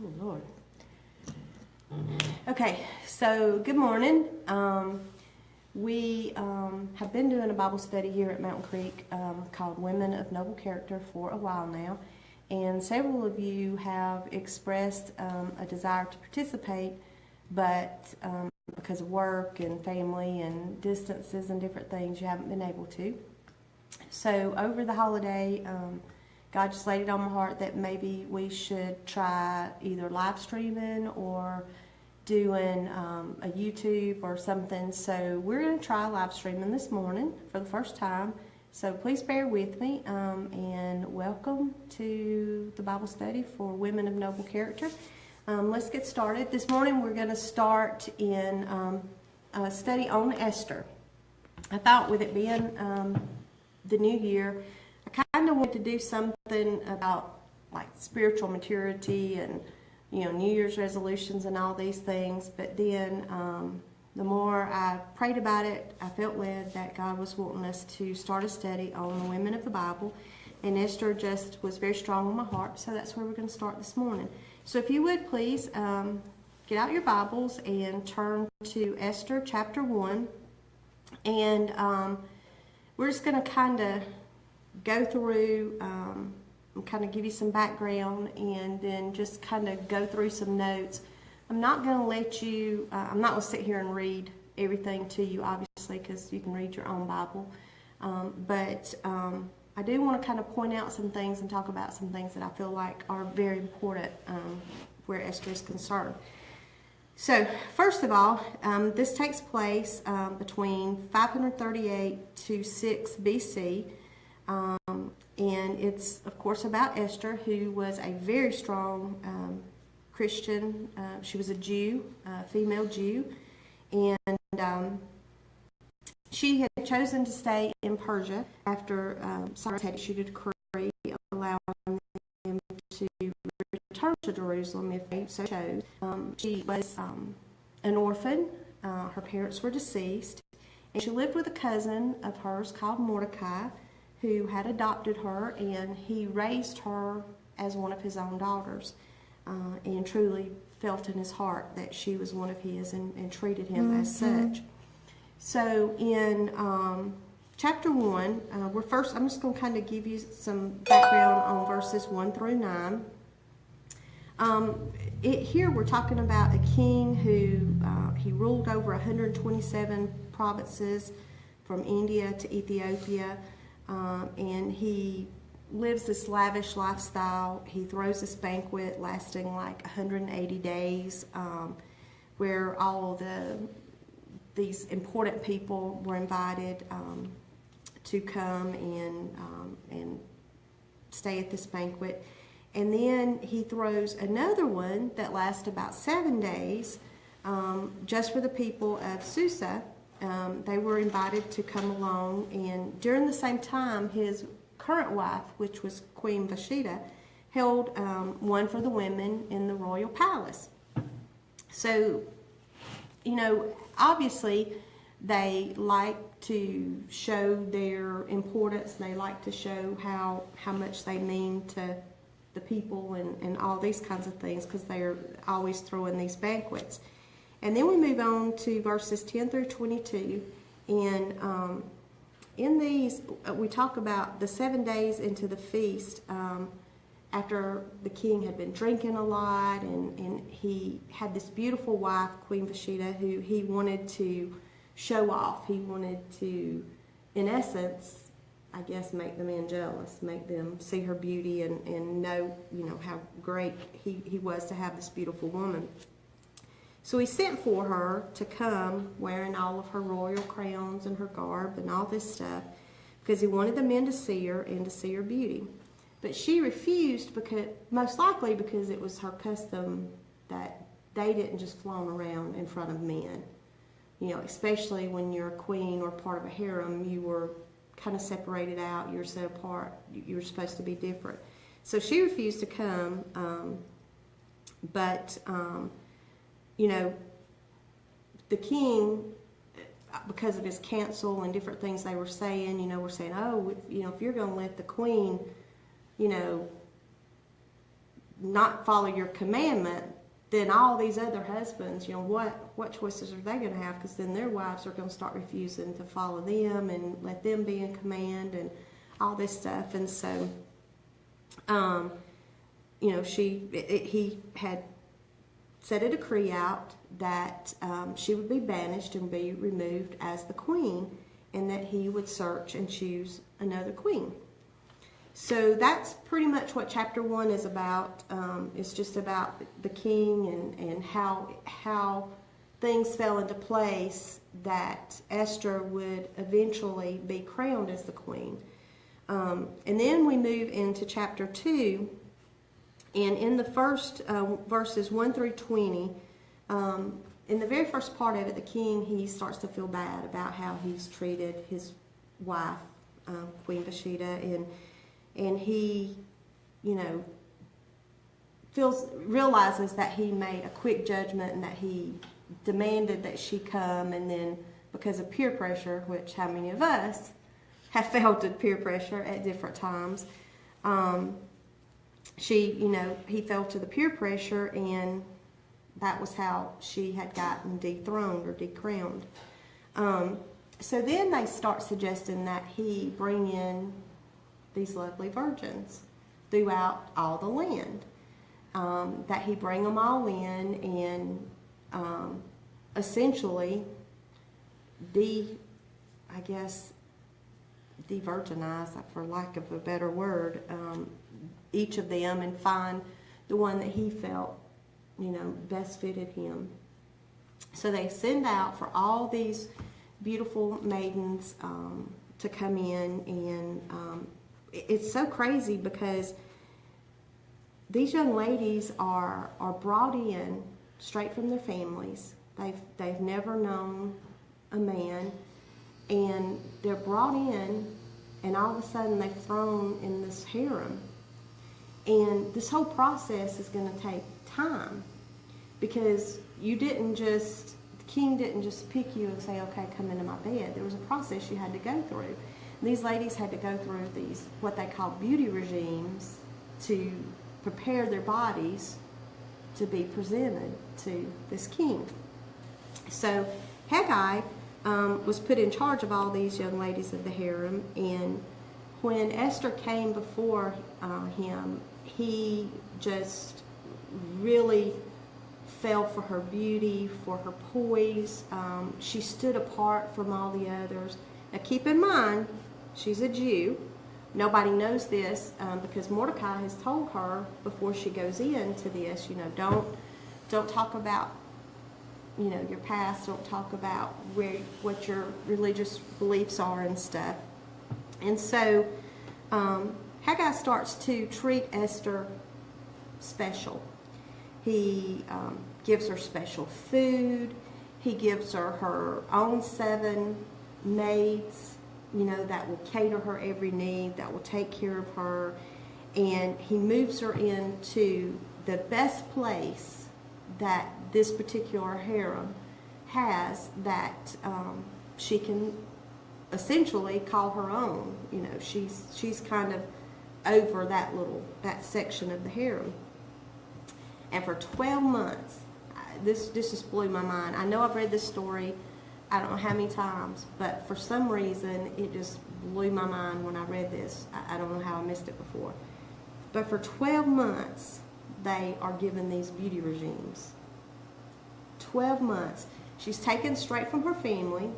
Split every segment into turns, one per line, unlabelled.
Oh, Lord. Okay, so good morning. We have been doing a Bible study here at Mountain Creek called Women of Noble Character for a while now, and several of you have expressed a desire to participate, but because of work and family and distances and different things, you haven't been able to. So over the holiday, God just laid it on my heart that maybe we should try either live streaming or doing a YouTube or something. So we're going to try live streaming this morning for the first time. So please bear with me and welcome to the Bible study for Women of Noble Character. Let's get started. This morning we're going to start in a study on Esther. I thought with it being the new year, I kind of wanted to do something about like spiritual maturity and New Year's resolutions and all these things. But then the more I prayed about it, I felt led that God was wanting us to start a study on the women of the Bible. And Esther just was very strong on my heart, so that's where we're going to start this morning. So if you would please get out your Bibles and turn to Esther chapter 1. And we're just going to kind of go through and kind of give you some background and then just kind of go through some notes. I'm not going to let you, I'm not going to sit here and read everything to you, obviously, because you can read your own Bible. But I do want to kind of point out some things and talk about some things that I feel like are very important where Esther is concerned. So, first of all, this takes place between 538 to 6 BC. And it's, of course, about Esther, who was a very strong Christian. She was a Jew, a female Jew, and she had chosen to stay in Persia after Cyrus had issued a decree allowing them to return to Jerusalem if they so chose. She was an orphan. Her parents were deceased, and she lived with a cousin of hers called Mordecai, who had adopted her, and he raised her as one of his own daughters, and truly felt in his heart that she was one of his and treated him as such. So in chapter 1, I'm just going to kind of give you some background on verses 1 through 9. Here we're talking about a king who he ruled over 127 provinces from India to Ethiopia. And he lives this lavish lifestyle. He throws this banquet lasting like 180 days, where all these important people were invited to come and stay at this banquet. And then he throws another one that lasts about 7 days, just for the people of Susa. They were invited to come along, and during the same time, his current wife, which was Queen Vashti, held one for the women in the royal palace. So, obviously, they like to show their importance. They like to show how much they mean to the people and all these kinds of things, because they're always throwing these banquets. And then we move on to verses 10 through 22, and in these we talk about the 7 days into the feast, after the king had been drinking a lot, and he had this beautiful wife, Queen Vashti, who he wanted to show off. He wanted to, in essence, I guess, make the men jealous, make them see her beauty and know, how great he was to have this beautiful woman. So he sent for her to come wearing all of her royal crowns and her garb and all this stuff, because he wanted the men to see her and to see her beauty. But she refused, most likely because it was her custom that they didn't just flaunt around in front of men. Especially when you're a queen or part of a harem, you were kind of separated out, you're set apart, you're supposed to be different. So she refused to come, but the king, because of his counsel and different things they were saying, were saying, if you're going to let the queen, not follow your commandment, then all these other husbands, what choices are they going to have? Because then their wives are going to start refusing to follow them and let them be in command and all this stuff. And so, he had set a decree out that she would be banished and be removed as the queen, and that he would search and choose another queen. So that's pretty much what chapter 1 is about. It's just about the king and how things fell into place that Esther would eventually be crowned as the queen. And then we move into chapter 2, and in the first verses 1 through 20, in the very first part of it, the king, he starts to feel bad about how he's treated his wife, Queen Vashti, and he, realizes that he made a quick judgment and that he demanded that she come, and then because of peer pressure, which how many of us have felt peer pressure at different times, he fell to the peer pressure, and that was how she had gotten dethroned or decrowned. So then they start suggesting that he bring in these lovely virgins throughout all the land, that he bring them all in and essentially de-virginize, for lack of a better word, each of them, and find the one that he felt best fitted him. So they send out for all these beautiful maidens to come in, and it's so crazy because these young ladies are brought in straight from their families. They've never known a man, and they're brought in, and all of a sudden they're thrown in this harem. And this whole process is going to take time, because the king didn't just pick you and say, okay, come into my bed. There was a process you had to go through. These ladies had to go through these, what they call beauty regimes, to prepare their bodies to be presented to this king. So Haggai was put in charge of all these young ladies of the harem, and when Esther came before him, he just really fell for her beauty, for her poise. She stood apart from all the others. Now keep in mind, she's a Jew. Nobody knows this because Mordecai has told her before she goes into this, don't talk about your past, don't talk about what your religious beliefs are and stuff. And so Haggai starts to treat Esther special. He gives her special food. He gives her her own 7 maids, that will cater her every need, that will take care of her. And he moves her into the best place that this particular harem has, that she can essentially call her own. She's kind of over that section of the harem. And for 12 months, this just blew my mind. I know I've read this story I don't know how many times, but for some reason it just blew my mind when I read this. I don't know how I missed it before. But for 12 months, they are given these beauty regimes. 12 months. She's taken straight from her family.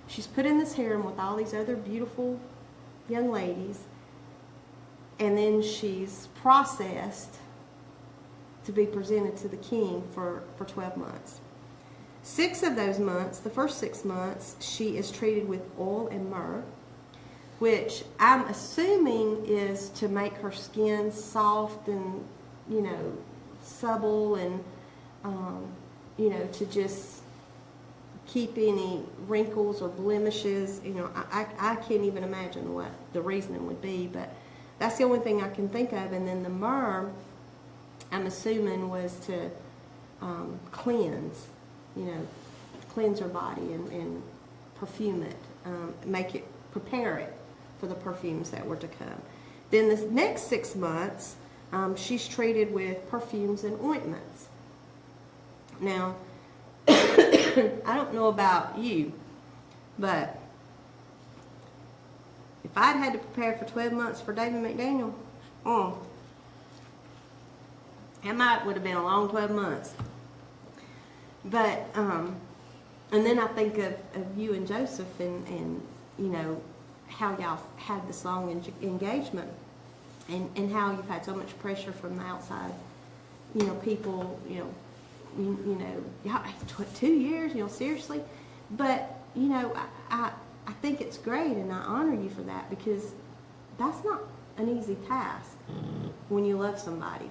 She's put in this harem with all these other beautiful young ladies. And then she's processed to be presented to the king for 12 months. 6 of those months, the first 6 months, she is treated with oil and myrrh, which I'm assuming is to make her skin soft and, supple and, to just keep any wrinkles or blemishes. I can't even imagine what the reasoning would be, but that's the only thing I can think of. And then the myrrh, I'm assuming, was to cleanse, cleanse her body and perfume it, prepare it for the perfumes that were to come. Then the next 6 months, she's treated with perfumes and ointments. Now, I don't know about you, but if I'd had to prepare for 12 months for David McDaniel, that would have been a long 12 months. But, and then I think of you and Joseph and you know, how y'all had this long engagement and how you've had so much pressure from the outside, you know, people, you know, 2 years, you know, seriously. But, you know, I think it's great and I honor you for that, because that's not an easy task when you love somebody.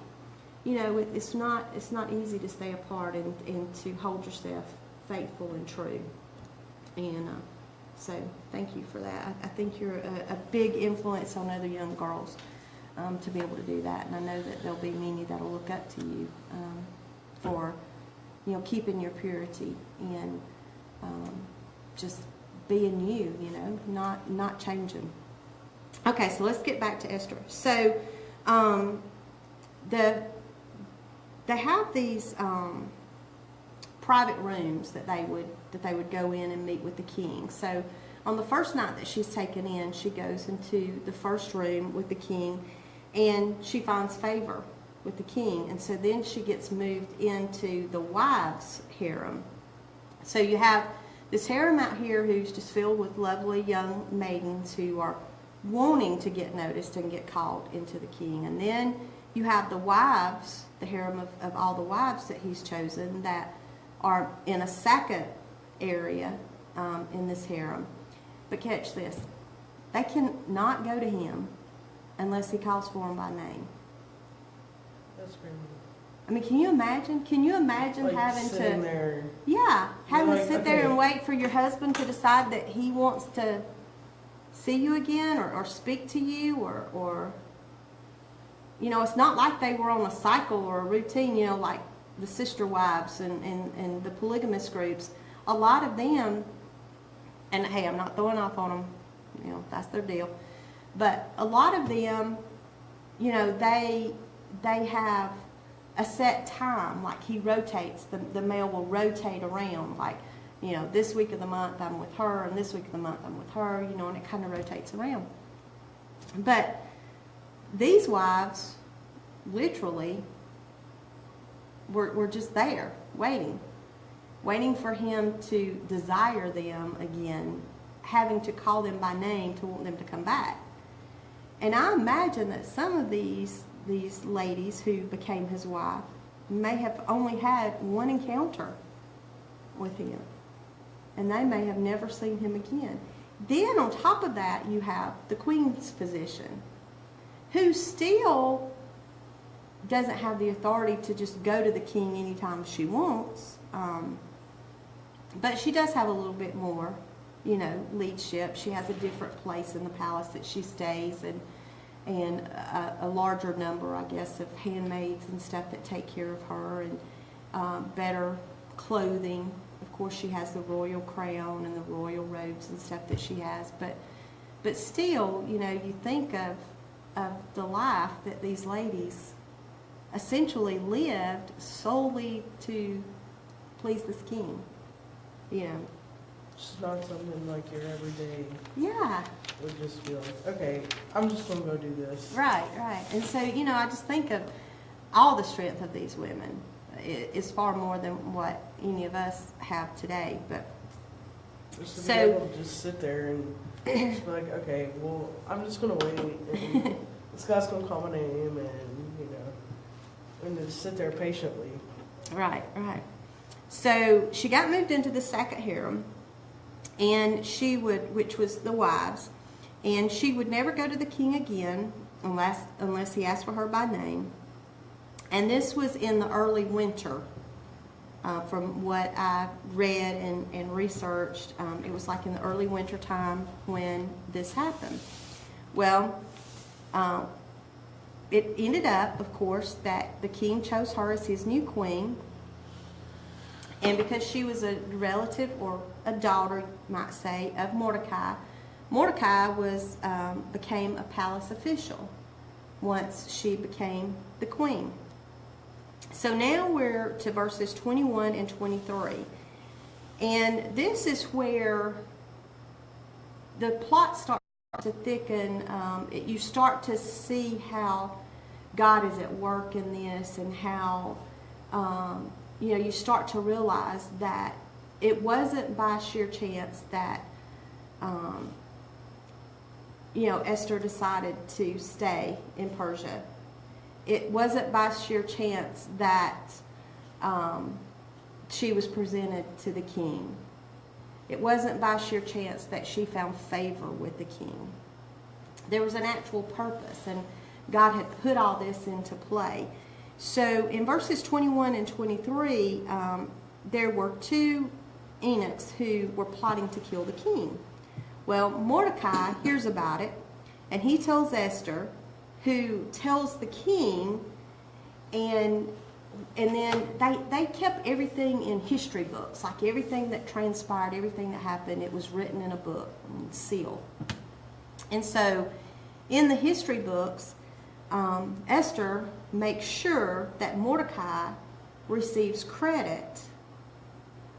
You know, it's not easy to stay apart and to hold yourself faithful and true. And so thank you for that. I think you're a big influence on other young girls to be able to do that. And I know that there'll be many that'll look up to you for, you know, keeping your purity and just being you know, not changing. Okay, so let's get back to Esther. So they have these private rooms that they would go in and meet with the king. So on the first night that she's taken in, she goes into the first room with the king, and she finds favor with the king. And so then she gets moved into the wives' harem. So you have this harem out here who's just filled with lovely young maidens who are wanting to get noticed and get called into the king. And then you have the wives, the harem of all the wives that he's chosen, that are in a second area in this harem. But catch this, they cannot go to him unless he calls for them by name.
That's crazy.
I mean, can you imagine? Can you imagine
like
having
sitting
to,
there.
yeah, having
like,
to sit there and wait for your husband to decide that he wants to see you again or speak to you or, you know, it's not like they were on a cycle or a routine, you know, like the sister wives and the polygamous groups. A lot of them, and hey, I'm not throwing off on them, you know, that's their deal. But a lot of them, you know, they have a set time, like he rotates, the male will rotate around, like, you know, this week of the month I'm with her, and this week of the month I'm with her, you know, and it kind of rotates around. But these wives, literally, were just there, waiting for him to desire them again, having to call them by name to want them to come back. And I imagine that some of these ladies who became his wife may have only had one encounter with him, and they may have never seen him again. Then on top of that, you have the queen's position, who still doesn't have the authority to just go to the king anytime she wants, but she does have a little bit more, you know, leadership. She has a different place in the palace that she stays, and a larger number, I guess, of handmaids and stuff that take care of her, and better clothing. Of course, she has the royal crown and the royal robes and stuff that she has, but still, you know, you think of the life that these ladies essentially lived solely to please this king, you know.
It's not something like your everyday.
Yeah.
Would just be like, okay, I'm just going to go do this.
Right. And so, you know, I just think of all the strength of these women is far more than what any of us have today. But
just to be able to just sit there and just be like, okay, well, I'm just going to wait, and this guy's going to call my name, and, you know, and just sit there patiently.
Right. So she got moved into the second harem, and she would, which was the wives, and she would never go to the king again unless he asked for her by name. And this was in the early winter, from what I read and researched. It was like in the early winter time when this happened. Well, it ended up, of course, that the king chose her as his new queen. And because she was a relative or a daughter, you might say, of Mordecai, Mordecai became a palace official. once she became the queen. So now we're to verses 21 and 23. And this is where the plot starts to thicken. You start to see how God is at work in this, and how you start to realize that it wasn't by sheer chance that Esther decided to stay in Persia. It wasn't by sheer chance that she was presented to the king. It wasn't by sheer chance that she found favor with the king. There was an actual purpose, and God had put all this into play. So in verses 21 and 23, there were two eunuchs who were plotting to kill the king. Well, Mordecai hears about it, and he tells Esther, who tells the king, and then they kept everything in history books, like everything that transpired, everything that happened, it was written in a book, sealed. And so in the history books, Esther makes sure that Mordecai receives credit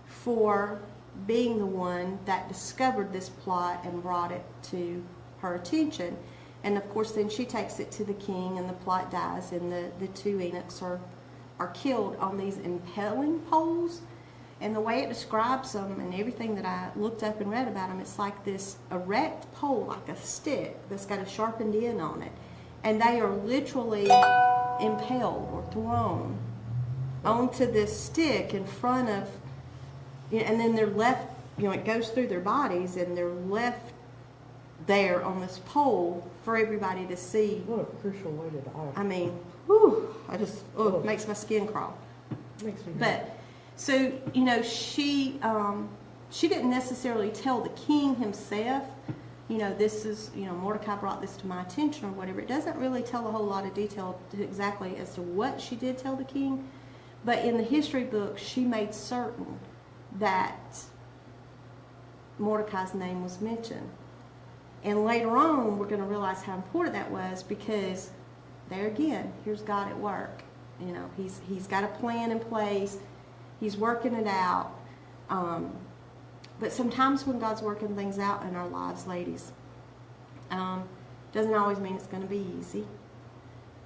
for being the one that discovered this plot and brought it to her attention. And of course then she takes it to the king, and the plot dies, and the two eunuchs are killed on these impaling poles. And the way it describes them and everything that I looked up and read about them, it's like this erect pole, like a stick that's got a sharpened end on it. And they are literally impaled or thrown onto this stick in front of, and then they're left, it goes through their bodies, and they're left there on this pole for everybody to see.
What a crucial way to die.
I mean, whew, it makes my skin crawl.
Makes me
But, so, she didn't necessarily tell the king himself, this is, Mordecai brought this to my attention or whatever. It doesn't really tell a whole lot of detail exactly as to what she did tell the king. But in the history book, she made certain that Mordecai's name was mentioned. And later on, we're going to realize how important that was, because there again, here's God at work. He's got a plan in place. He's working it out. But sometimes when God's working things out in our lives, ladies, doesn't always mean it's going to be easy.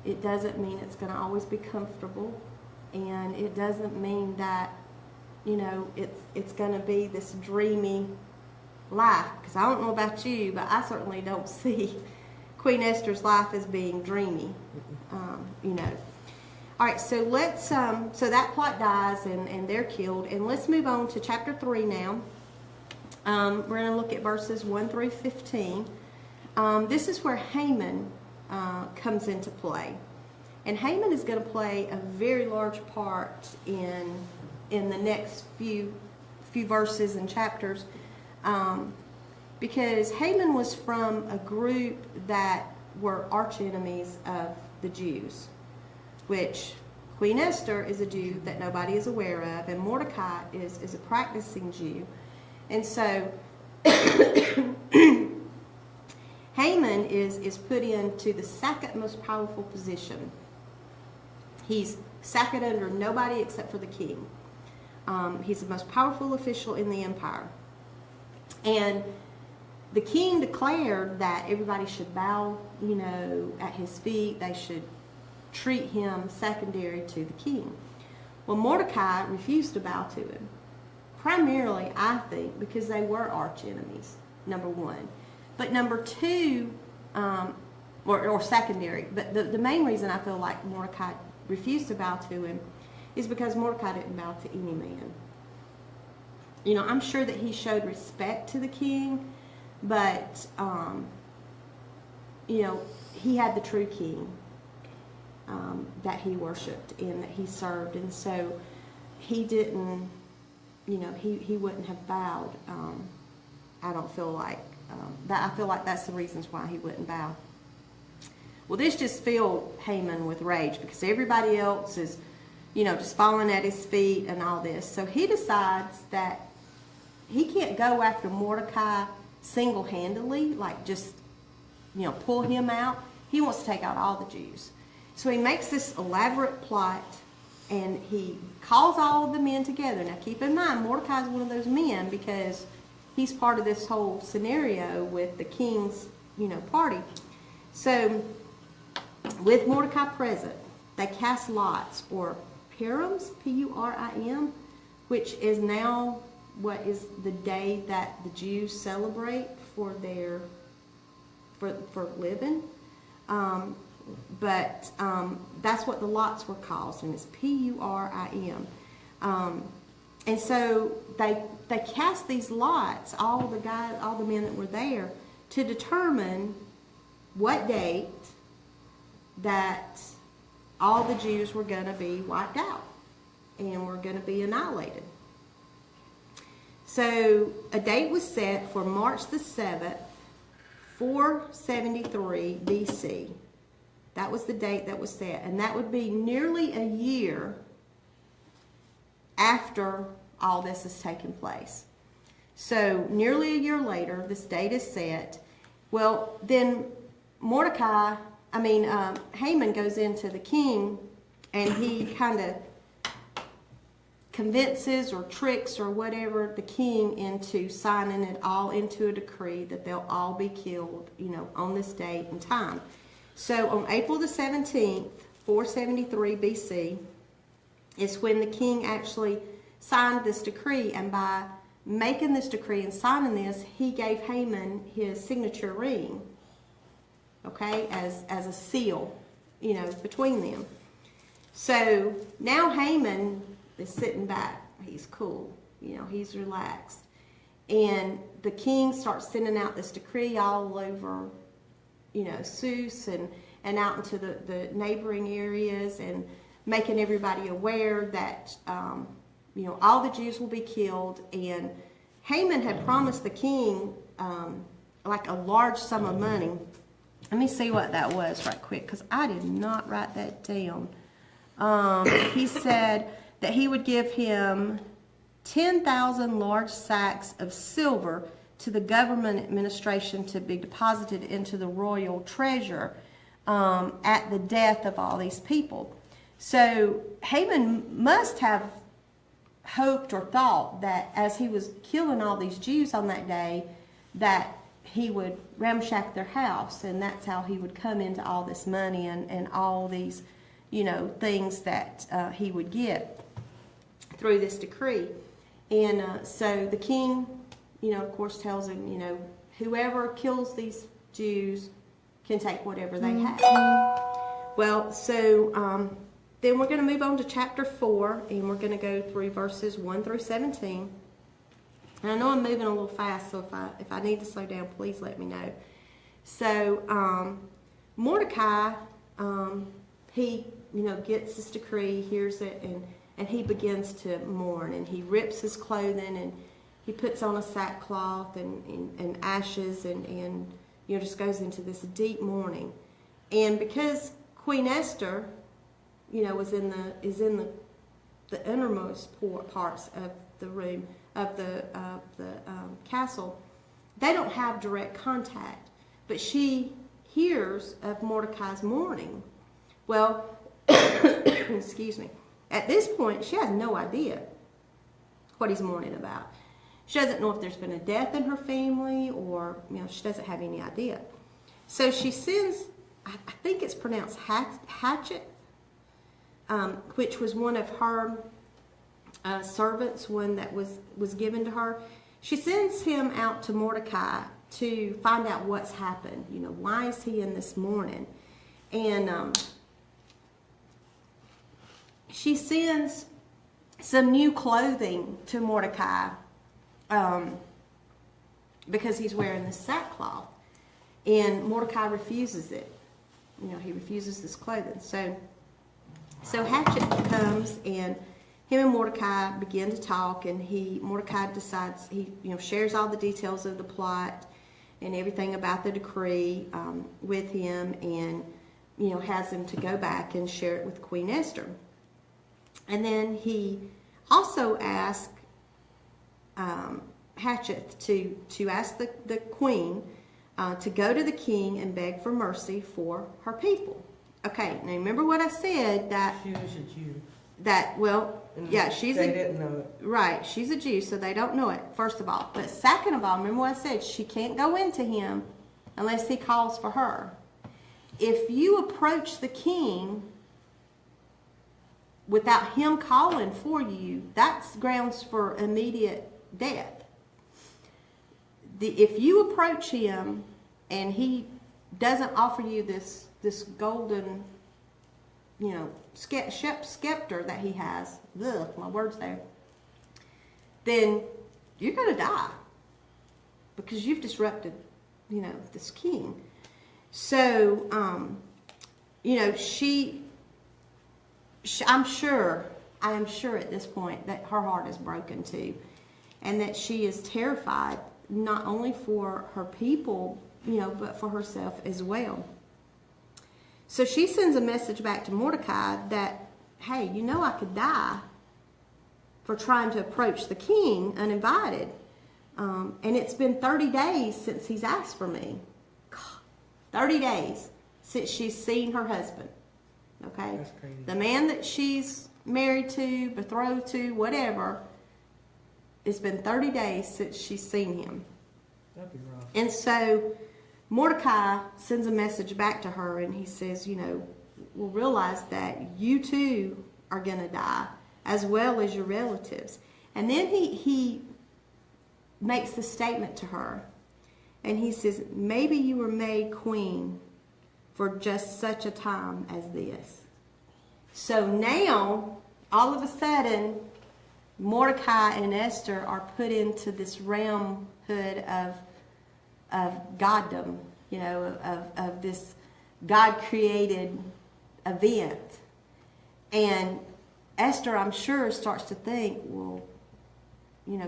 It doesn't mean it's going to always be comfortable. And it doesn't mean that, it's going to be this dreamy life. Because I don't know about you, but I certainly don't see Queen Esther's life as being dreamy. All right, so let's, so that plot dies, and they're killed. And let's move on to chapter 3 now. We're going to look at verses 1 through 15. This is where Haman comes into play. And Haman is going to play a very large part in the next few verses and chapters, because Haman was from a group that were arch enemies of the Jews, which Queen Esther is a Jew that nobody is aware of, and Mordecai is a practicing Jew. And so Haman is put into the second most powerful position. He's second under nobody except for the king. He's the most powerful official in the empire. And the king declared that everybody should bow, at his feet. They should treat him secondary to the king. Well, Mordecai refused to bow to him. Primarily, I think, because they were arch enemies, number one. But number two, or secondary, but the main reason I feel like Mordecai refused to bow to him is because Mordecai didn't bow to any man. I'm sure that he showed respect to the king, but, he had the true king that he worshipped and that he served. And so he didn't, he wouldn't have bowed. I don't feel like, I feel like that's the reasons why he wouldn't bow. Well, this just filled Haman with rage, because everybody else is, just falling at his feet and all this. So he decides that he can't go after Mordecai single-handedly, like just, pull him out. He wants to take out all the Jews. So he makes this elaborate plot, and he calls all of the men together. Now keep in mind, Mordecai is one of those men because he's part of this whole scenario with the king's, party. So with Mordecai present, they cast lots, or Purim, Purim, which is now what is the day that the Jews celebrate for their for living. But that's what the lots were called, and it's Purim. And so they cast these lots, all the men that were there, to determine what date that all the Jews were going to be wiped out and were going to be annihilated. So a date was set for March the 7th, 473 BC. That was the date that was set, and that would be nearly a year after all this has taken place. So nearly a year later, this date is set. Well, then Haman goes into the king, and he kind of convinces or tricks or whatever the king into signing it all into a decree that they'll all be killed, on this date and time. So on April the 17th, 473 BC, is when the king actually signed this decree, and by making this decree and signing this, he gave Haman his signature ring, okay, as a seal, between them. So now Haman is sitting back. He's cool, he's relaxed. And the king starts sending out this decree all over, Sus and out into the neighboring areas, and making everybody aware that, all the Jews will be killed. And Haman had promised the king like a large sum of money. Let me see what that was right quick, because I did not write that down. He said that he would give him 10,000 large sacks of silver to the government administration to be deposited into the royal treasure at the death of all these people. So Haman must have hoped or thought that as he was killing all these Jews on that day, that he would ramshack their house, and that's how he would come into all this money and all these, things that he would get through this decree. And so the king, of course, tells him, whoever kills these Jews can take whatever they have. Well, so then we're going to move on to chapter 4, and we're going to go through verses 1 through 17. And I know I'm moving a little fast, so if I need to slow down, please let me know. So Mordecai, he gets this decree, hears it, and he begins to mourn, and he rips his clothing, and he puts on a sackcloth and ashes, and just goes into this deep mourning. And because Queen Esther, is in the innermost parts of the room of the castle, they don't have direct contact, but she hears of Mordecai's mourning. Well, excuse me. At this point, she has no idea what he's mourning about. She doesn't know if there's been a death in her family, or she doesn't have any idea. So she sends, I think it's pronounced Hatchet, which was one of her servants, one that was given to her. She sends him out to Mordecai to find out what's happened. Why is he in this mourning? And she sends some new clothing to Mordecai because he's wearing this sackcloth. And Mordecai refuses it. He refuses this clothing. So Hatchet comes, and him and Mordecai begin to talk, and Mordecai decides, he shares all the details of the plot and everything about the decree with him, and has him to go back and share it with Queen Esther. And then he also asked Hatchet to ask the queen to go to the king and beg for mercy for her people. Okay, now remember what I said, that
She was a Jew.
She's
they didn't know it.
Right, she's a Jew, so they don't know it, first of all. But second of all, remember what I said, she can't go into him unless he calls for her. If you approach the king without him calling for you, that's grounds for immediate death. If you approach him and he doesn't offer you this golden, scepter that he has, my words there, then you're going to die because you've disrupted, this king. So, I am sure at this point that her heart is broken too, and that she is terrified not only for her people, but for herself as well. So she sends a message back to Mordecai that, hey, I could die for trying to approach the king uninvited. And it's been 30 days since he's asked for me. 30 days since she's seen her husband. Okay?
That's crazy. The
man that she's married to, betrothed to, whatever, it's been 30 days since she's seen him.
That'd be rough.
And so Mordecai sends a message back to her, and he says, we'll realize that you too are going to die, as well as your relatives. And then he makes the statement to her, and he says, maybe you were made queen for just such a time as this. So now, all of a sudden, Mordecai and Esther are put into this realmhood of goddom, of this God-created event. And Esther, I'm sure, starts to think, well,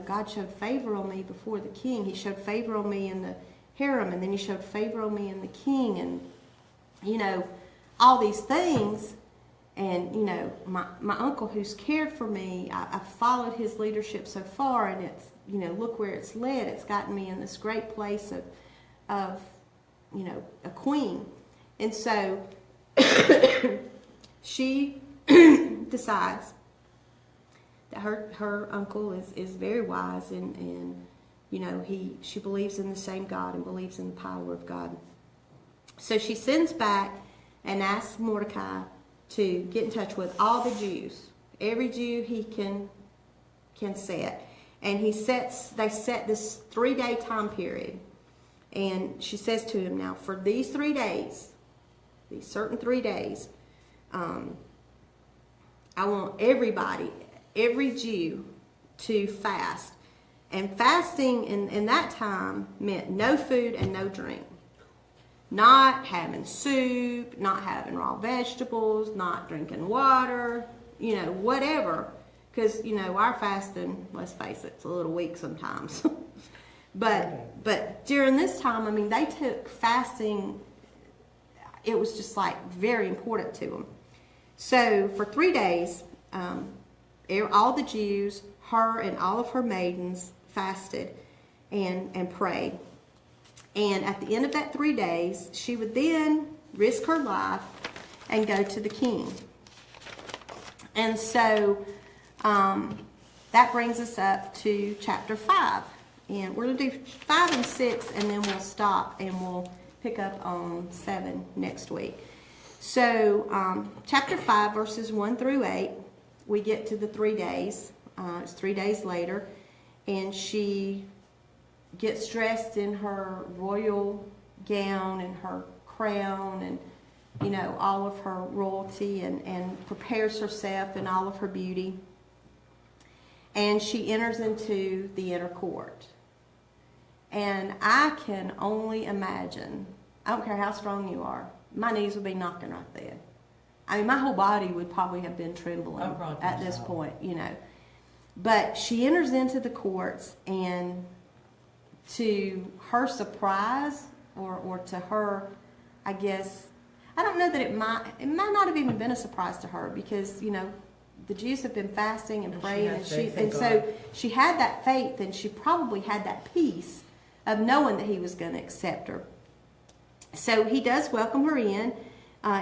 God showed favor on me before the king. He showed favor on me in the harem, and then he showed favor on me in the king, and, all these things. And, my uncle who's cared for me, I've followed his leadership so far, and it's, look where it's led. It's gotten me in this great place of a queen. And so she decides that her uncle is very wise, and she believes in the same God and believes in the power of God. So she sends back and asks Mordecai to get in touch with all the Jews, every Jew he can set. And they set this 3-day time period. And she says to him, now for these 3 days, these certain 3 days, I want every Jew to fast. And fasting in that time meant no food and no drink. Not having soup, not having raw vegetables, not drinking water, whatever. Because, our fasting, let's face it, it's a little weak sometimes. But during this time, they took fasting, it was just very important to them. So for 3 days, all the Jews, her and all of her maidens fasted and prayed. And at the end of that 3 days, she would then risk her life and go to the king. And so that brings us up to chapter 5. And we're going to do 5 and 6, and then we'll stop and we'll pick up on 7 next week. So chapter 5, verses 1 through 8, we get to the 3 days. It's 3 days later, and she gets dressed in her royal gown and her crown and, all of her royalty, and prepares herself in all of her beauty. And she enters into the inner court. And I can only imagine, I don't care how strong you are, my knees would be knocking right there. My whole body would probably have been trembling at this point, But she enters into the courts, and to her surprise, or to her, I guess, I don't know that it might not have even been a surprise to her, because, the Jews have been fasting and praying, and so she had that faith, and she probably had that peace of knowing that he was going to accept her. So he does welcome her in.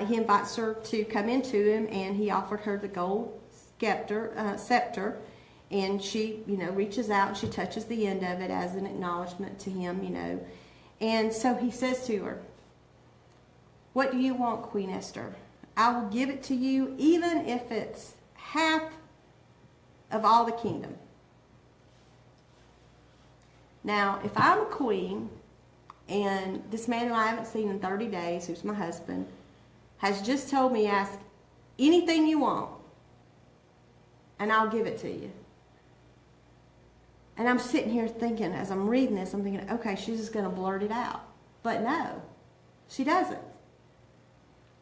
He invites her to come into him, and he offered her the gold scepter. And she, reaches out and she touches the end of it as an acknowledgement to him, And so he says to her, "What do you want, Queen Esther? I will give it to you, even if it's half of all the kingdom." Now, if I'm a queen, and this man who I haven't seen in 30 days, who's my husband, has just told me, ask anything you want, and I'll give it to you. And I'm sitting here thinking, as I'm reading this, I'm thinking, okay, she's just going to blurt it out. But no, she doesn't.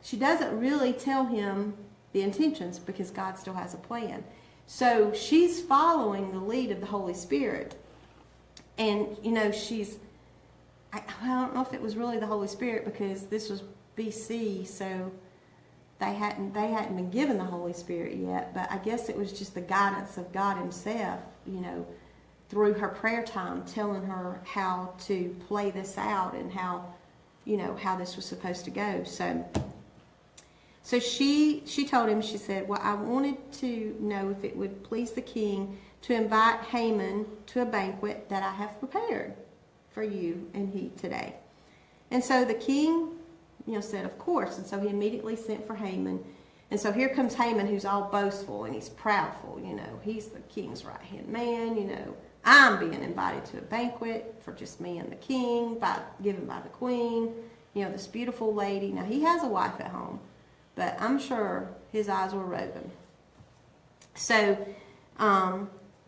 She doesn't really tell him the intentions, because God still has a plan. So she's following the lead of the Holy Spirit. And, I don't know if it was really the Holy Spirit, because this was BC, so they hadn't been given the Holy Spirit yet. But I guess it was just the guidance of God himself, through her prayer time, telling her how to play this out and how this was supposed to go. So she told him, she said, "Well, I wanted to know if it would please the king to invite Haman to a banquet that I have prepared for you and he today." And so the king, said, "Of course." And so he immediately sent for Haman. And so here comes Haman, who's all boastful and he's proudful. He's the king's right-hand man. I'm being invited to a banquet for just me and the king, given by the queen, this beautiful lady. Now, he has a wife at home, but I'm sure his eyes were roving. So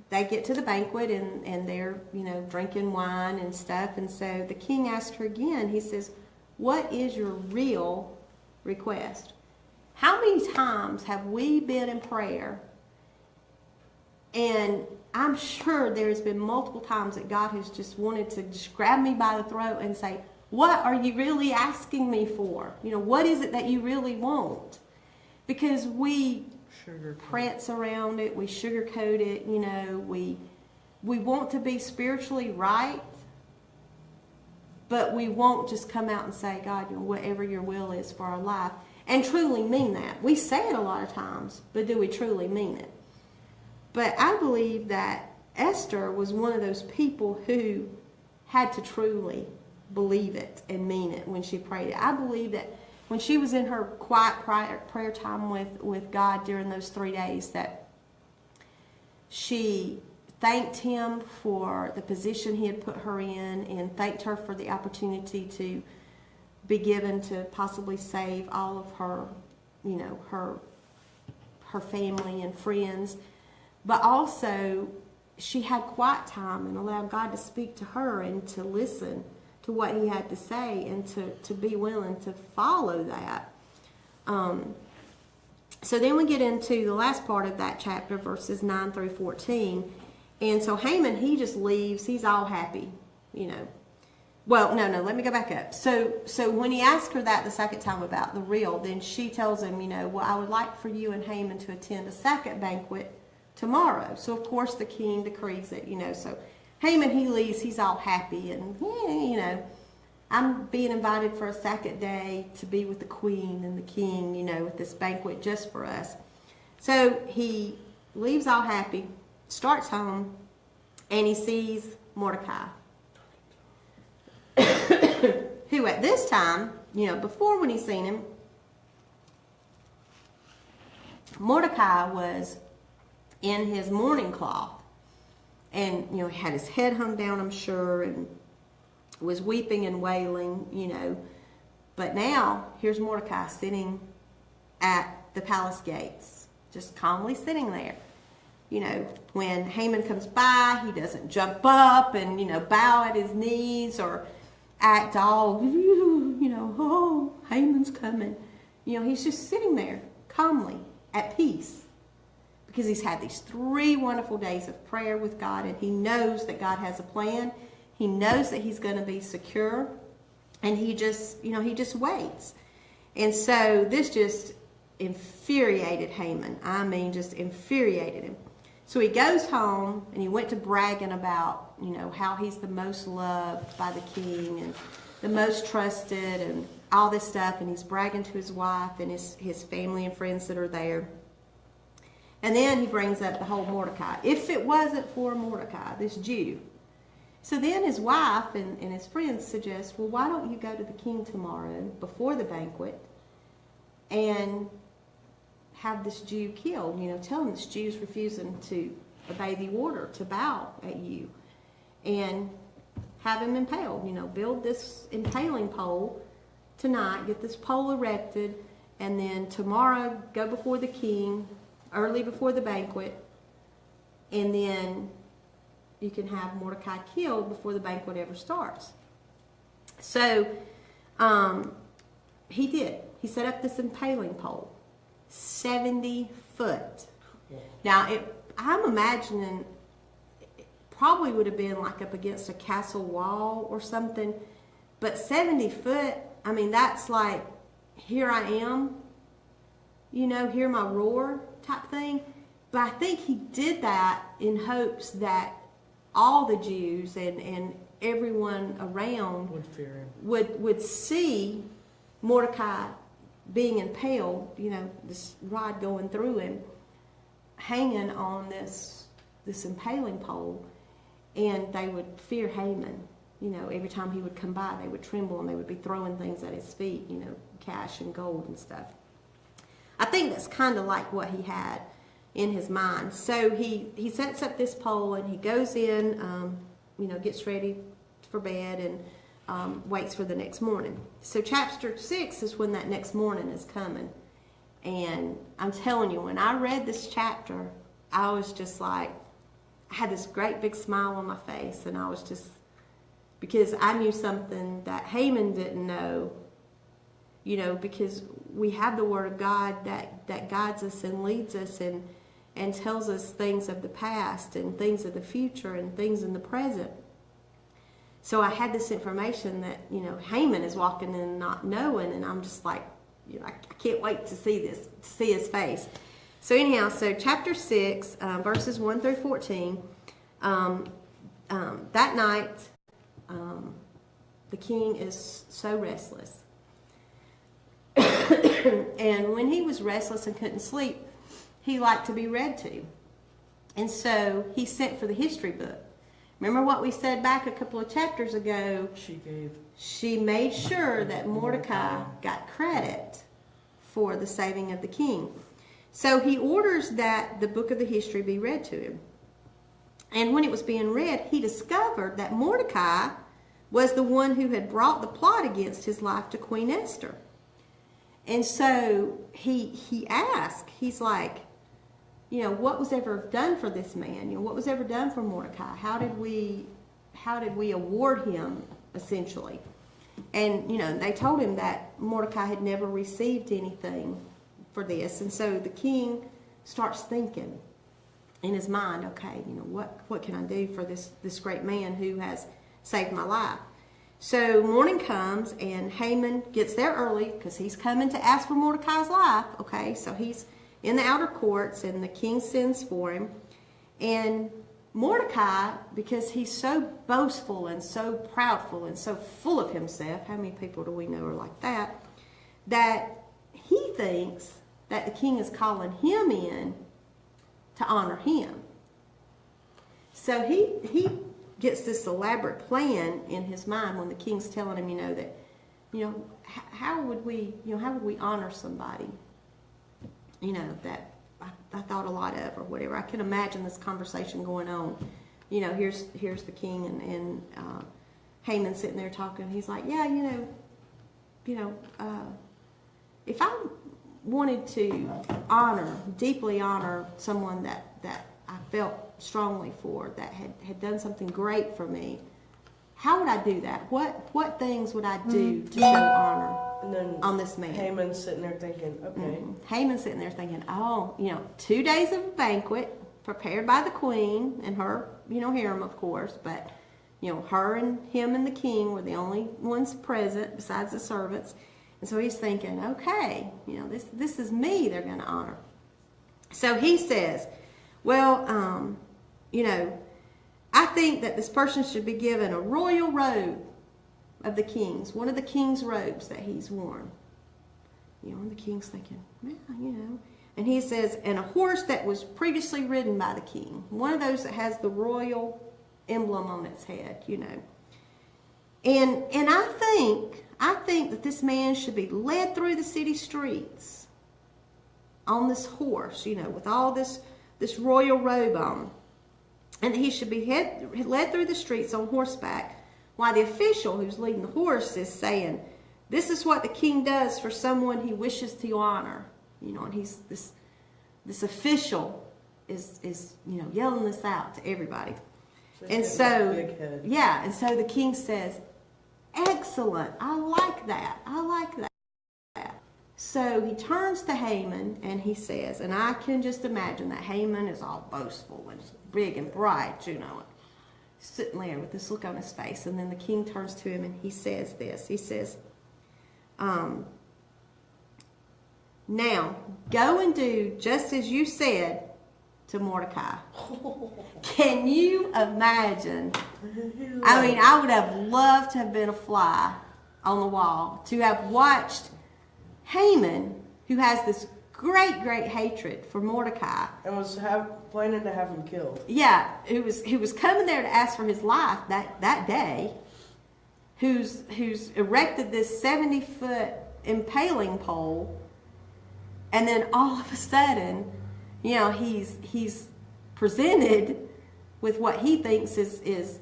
they get to the banquet, and they're, drinking wine and stuff. And so the king asked her again. He says, "What is your real request?" How many times have we been in prayer, and I'm sure there's been multiple times that God has just wanted to just grab me by the throat and say, "What are you really asking me for? What is it that you really want?" Because we prance around it, we sugarcoat it, we want to be spiritually right, but we won't just come out and say, "God, whatever your will is for our life," and truly mean that. We say it a lot of times, but do we truly mean it? But I believe that Esther was one of those people who had to truly believe it and mean it when she prayed it. I believe that when she was in her quiet prayer time with God during those 3 days, that she thanked him for the position he had put her in, and thanked her for the opportunity to be given to possibly save all of her, her family and friends. But also, she had quiet time and allowed God to speak to her and to listen to what he had to say, and to be willing to follow that. So then we get into the last part of that chapter, verses 9 through 14. And so Haman, he just leaves. He's all happy, Well, no, let me go back up. So when he asked her that the second time about the real, then she tells him, "Well, I would like for you and Haman to attend a second banquet tomorrow." So of course the king decrees it, So Haman, he leaves. He's all happy, and I'm being invited for a second day to be with the queen and the king, at this banquet just for us. So he leaves all happy, starts home, and he sees Mordecai, who at this time, before when he's seen him, Mordecai was in his mourning cloth, and had his head hung down, I'm sure, and was weeping and wailing, But now here's Mordecai sitting at the palace gates, just calmly sitting there. When Haman comes by, he doesn't jump up and bow at his knees or act all oh, Haman's coming. He's just sitting there calmly at peace, because he's had these 3 wonderful days of prayer with God, and he knows that God has a plan. He knows that he's going to be secure, and he just waits. And so this just infuriated Haman. I mean, just infuriated him. So he goes home, and he went to bragging about, how he's the most loved by the king, and the most trusted and all this stuff, and he's bragging to his wife and his family and friends that are there. And then he brings up the whole Mordecai. If it wasn't for Mordecai, this Jew. So then his wife and his friends suggest, well, why don't you go to the king tomorrow before the banquet and have this Jew killed? You know, tell him this Jew's refusing to obey the order to bow at you. And have him impaled. You know, build this impaling pole tonight, get this pole erected, and then tomorrow go before the king, early before the banquet, and then you can have Mordecai killed before the banquet ever starts. So he did. He set up this impaling pole, 70 foot. Now, I'm imagining it probably would have been like up against a castle wall or something, but 70 foot, I mean, that's like, here I am, you know, hear my roar type thing. But I think he did that in hopes that all the Jews and everyone around
Would fear him.
would see Mordecai being impaled, you know, this rod going through him, hanging on this impaling pole, and they would fear Haman. You know, every time he would come by, they would tremble and they would be throwing things at his feet, you know, cash and gold and stuff. I think that's kind of like what he had in his mind. So he sets up this pole and he goes in, you know, gets ready for bed and waits for the next morning. So chapter 6 is when that next morning is coming. And I'm telling you, when I read this chapter, I was just like, I had this great big smile on my face, and I was just, because I knew something that Haman didn't know, you know, because we have the Word of God that guides us and leads us and tells us things of the past and things of the future and things in the present. So I had this information that, you know, Haman is walking in not knowing, and I'm just like, you know, I can't wait to see this, to see his face. So anyhow, so chapter 6, verses 1 through 14, that night, the king is so restless. And when he was restless and couldn't sleep, he liked to be read to. And so he sent for the history book. Remember what we said back a couple of chapters ago? She made sure that Mordecai got credit for the saving of the king. So he orders that the book of the history be read to him. And when it was being read, he discovered that Mordecai was the one who had brought the plot against his life to Queen Esther. And so he asked, he's like, you know, what was ever done for this man? You know, what was ever done for Mordecai? How did we award him, essentially? And, you know, they told him that Mordecai had never received anything for this. And so the king starts thinking in his mind, okay, you know, what can I do for this great man who has saved my life? So morning comes, and Haman gets there early because he's coming to ask for Mordecai's life. Okay, so he's in the outer courts, and the king sends for him. And Mordecai, because he's so boastful and so proudful and so full of himself, how many people do we know are like that, that he thinks that the king is calling him in to honor him. So he gets this elaborate plan in his mind when the king's telling him, you know, that, you know, how would we honor somebody, you know, that I thought a lot of, or whatever. I can imagine this conversation going on. You know, here's the king and Haman sitting there talking. He's like, yeah, if I wanted to deeply honor someone that I felt strongly for, that had done something great for me, how would I do that? What things would I do to show honor
And then
on this man?
Haman's sitting there thinking, okay.
Haman's sitting there thinking, 2 days of a banquet prepared by the queen and her, harem, of course, but, her and him and the king were the only ones present besides the servants. And so he's thinking, okay, this is me they're going to honor. So he says, well, I think that this person should be given a royal robe, of the king's, one of the king's robes that he's worn. And the king's thinking, man, And he says, and a horse that was previously ridden by the king. One of those that has the royal emblem on its head, And I think that this man should be led through the city streets on this horse, with all this royal robe on. And he should be led through the streets on horseback, while the official who's leading the horse is saying, this is what the king does for someone he wishes to honor. And he's this official is yelling this out to everybody. And so the king says, excellent, I like that. So he turns to Haman and he says, and I can just imagine that Haman is all boastful and big and bright, sitting there with this look on his face. And then the king turns to him and he says this. He says, now, go and do just as you said to Mordecai. Can you imagine? I would have loved to have been a fly on the wall, to have watched Haman, who has this great hatred for Mordecai.
And was planning to have him killed.
Yeah, who was coming there to ask for his life that day, who's erected this 70-foot impaling pole, and then all of a sudden, he's presented with what he thinks is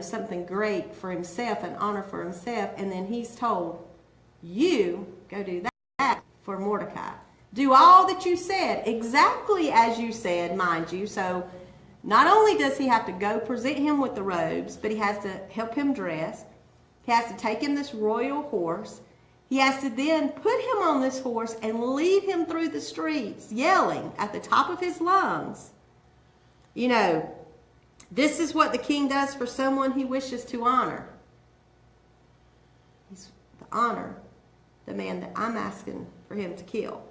something great for himself, an honor for himself, and then he's told, you go do that for Mordecai. Do all that you said, exactly as you said, mind you. So not only does he have to go present him with the robes, but he has to help him dress. He has to take him this royal horse. He has to then put him on this horse and lead him through the streets, yelling at the top of his lungs. This is what the king does for someone he wishes to honor. He's to honor the man that I'm asking for him to kill.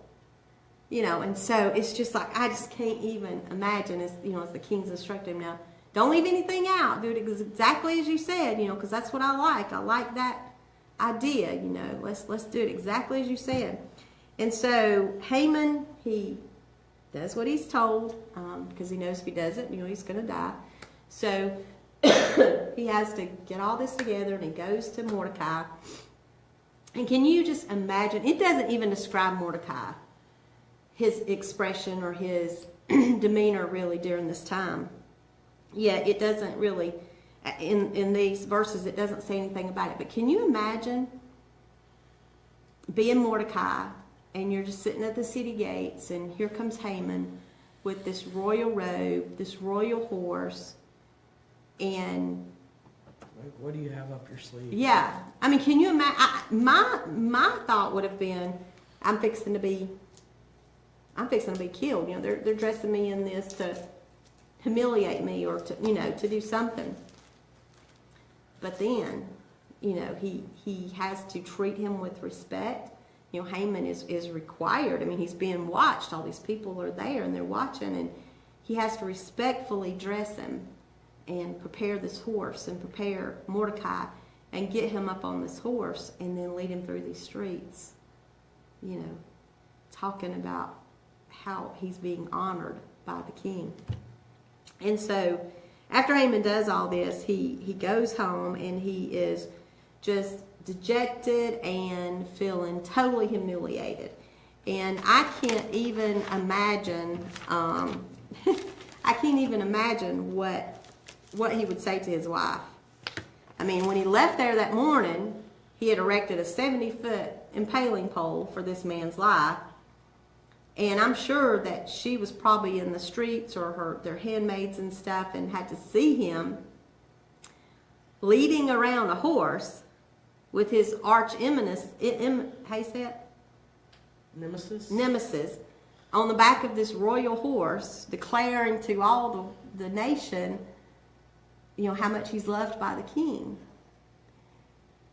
And so it's just like, I just can't even imagine as the king's instructing him now, don't leave anything out. Do it exactly as you said, because that's what I like. I like that idea, let's do it exactly as you said. And so Haman, he does what he's told, because he knows if he doesn't, he's going to die. So he has to get all this together, and he goes to Mordecai. And can you just imagine, it doesn't even describe Mordecai, his expression or his demeanor really during this time. Yeah, it doesn't really, in these verses, it doesn't say anything about it. But can you imagine being Mordecai, and you're just sitting at the city gates, and here comes Haman with this royal robe, this royal horse, and
like, what do you have up your sleeve?
Yeah, can you imagine? My thought would have been, I'm fixing to be killed. They're dressing me in this to humiliate me or to do something. But then, he has to treat him with respect. Haman is required. He's being watched. All these people are there and they're watching, and he has to respectfully dress him and prepare this horse and prepare Mordecai and get him up on this horse and then lead him through these streets, talking about how he's being honored by the king. And so after Haman does all this, he goes home, and he is just dejected and feeling totally humiliated. And I can't even imagine what he would say to his wife. When he left there that morning, he had erected a 70-foot impaling pole for this man's life. And I'm sure that she was probably in the streets or their handmaids and stuff, and had to see him leading around a horse with his arch nemesis on the back of this royal horse, declaring to all the nation, how much he's loved by the king.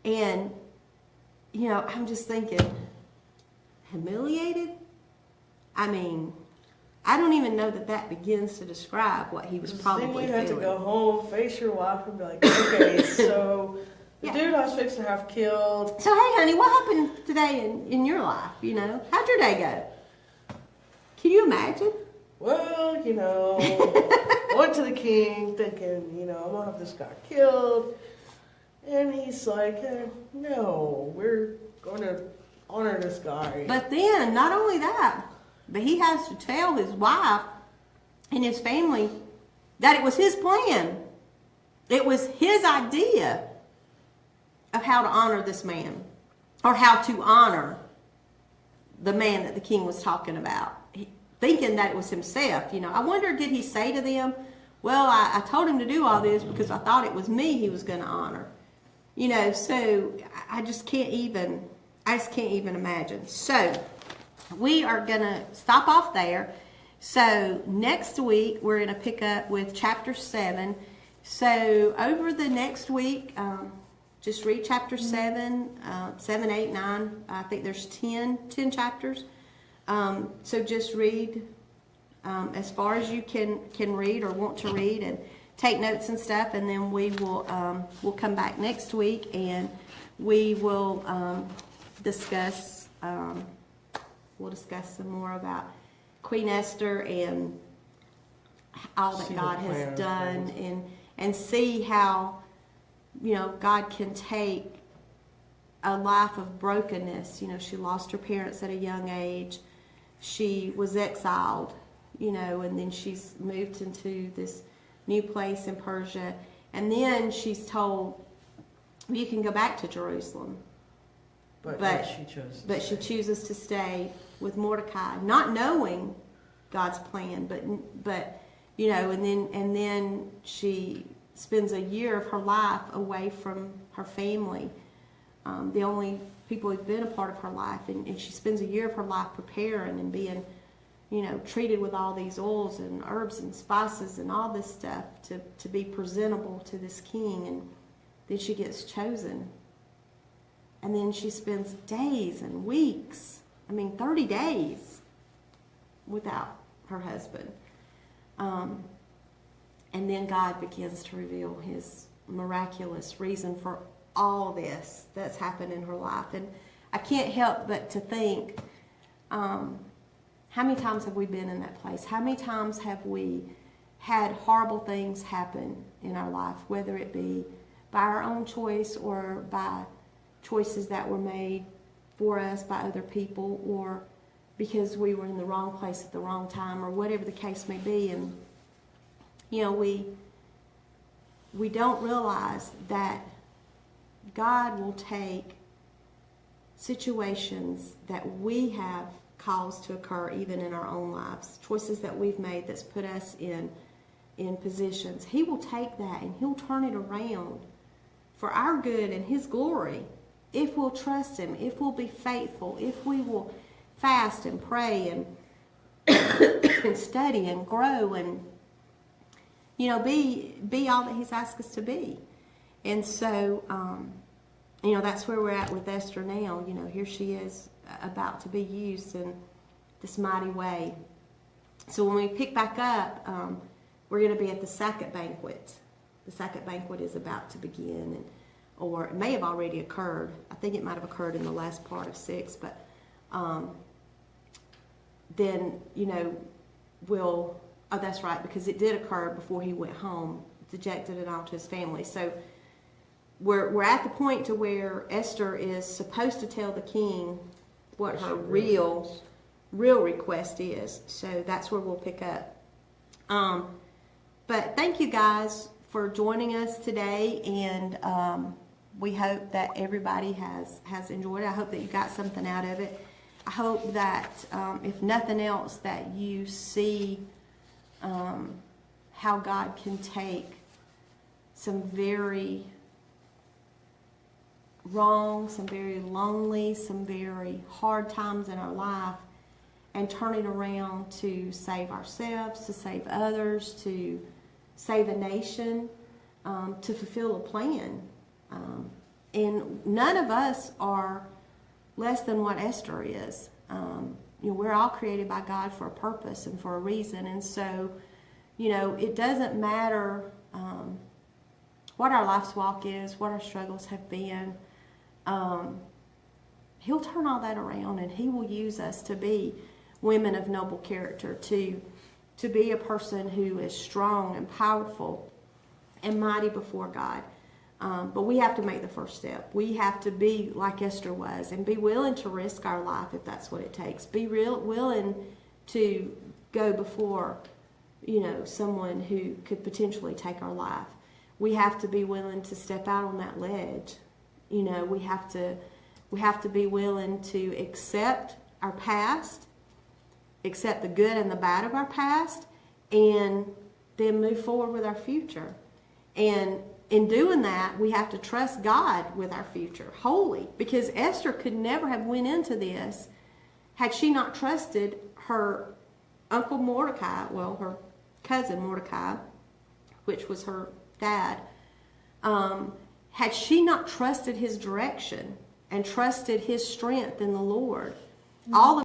And, I'm just thinking, humiliated? I don't even know that begins to describe what he was probably feeling.
You had to go home, face your wife, and be like, okay, so The
Yeah.
dude I was fixing to have killed.
So, hey, honey, what happened today in your life? You know, how'd your day go? Can you imagine?
Well, I went to the king thinking, I'm going to have this guy killed. And he's like, no, we're going to honor this guy.
But then, not only that, but he has to tell his wife and his family that it was his plan. It was his idea of how to honor this man, or how to honor the man that the king was talking about, thinking that it was himself. I wonder, did he say to them, well, I told him to do all this because I thought it was me he was going to honor. So I just can't even imagine. So we are going to stop off there. So next week, we're going to pick up with chapter 7. So over the next week, just read chapter 7, 7, 8, 9. I think there's 10 chapters. So just read as far as you can read or want to read, and take notes and stuff. And then we'll come back next week, and we will discuss some more about Queen Esther and all that God has done, and see how God can take a life of brokenness. She lost her parents at a young age. She was exiled, and then she's moved into this new place in Persia. And then she's told, you can go back to Jerusalem. But she chooses to stay with Mordecai, not knowing God's plan, but and then she spends a year of her life away from her family, the only people who've been a part of her life, and she spends a year of her life preparing and being, treated with all these oils and herbs and spices and all this stuff to be presentable to this king. And then she gets chosen. And then she spends days and weeks, 30 days without her husband. And then God begins to reveal his miraculous reason for all this that's happened in her life. And I can't help but to think, how many times have we been in that place? How many times have we had horrible things happen in our life, whether it be by our own choice or by choices that were made for us by other people, or because we were in the wrong place at the wrong time, or whatever the case may be. And we don't realize that God will take situations that we have caused to occur even in our own lives, choices that we've made that's put us in positions. He will take that and he'll turn it around for our good and his glory, if we'll trust him, if we'll be faithful, if we will fast and pray and and study and grow and be all that he's asked us to be. And so that's where we're at with Esther now. Here she is about to be used in this mighty way. So when we pick back up, we're going to be at the second banquet. The second banquet is about to begin, or it may have already occurred. I think it might have occurred in the last part of 6, but then, oh, that's right, because it did occur before he went home, dejected and all to his family. So we're at the point to where Esther is supposed to tell the king what her real request is. So that's where we'll pick up. But thank you guys for joining us today, and we hope that everybody has enjoyed it. I hope that you got something out of it. I hope that if nothing else, that you see how God can take some very wrong, some very lonely, some very hard times in our life and turn it around to save ourselves, to save others, to save a nation, to fulfill a plan. And none of us are less than what Esther is. We're all created by God for a purpose and for a reason. And so, it doesn't matter what our life's walk is, what our struggles have been, He'll turn all that around, and He will use us to be women of noble character, to be a person who is strong and powerful and mighty before God. But we have to make the first step. We have to be like Esther was and be willing to risk our life if that's what it takes. Be willing to go before, someone who could potentially take our life. We have to be willing to step out on that ledge. We have to be willing to accept our past, accept the good and the bad of our past, and then move forward with our future. And in doing that, we have to trust God with our future wholly, because Esther could never have went into this had she not trusted her uncle Mordecai, her cousin Mordecai, which was her dad. Had she not trusted his direction and trusted his strength in the Lord, all of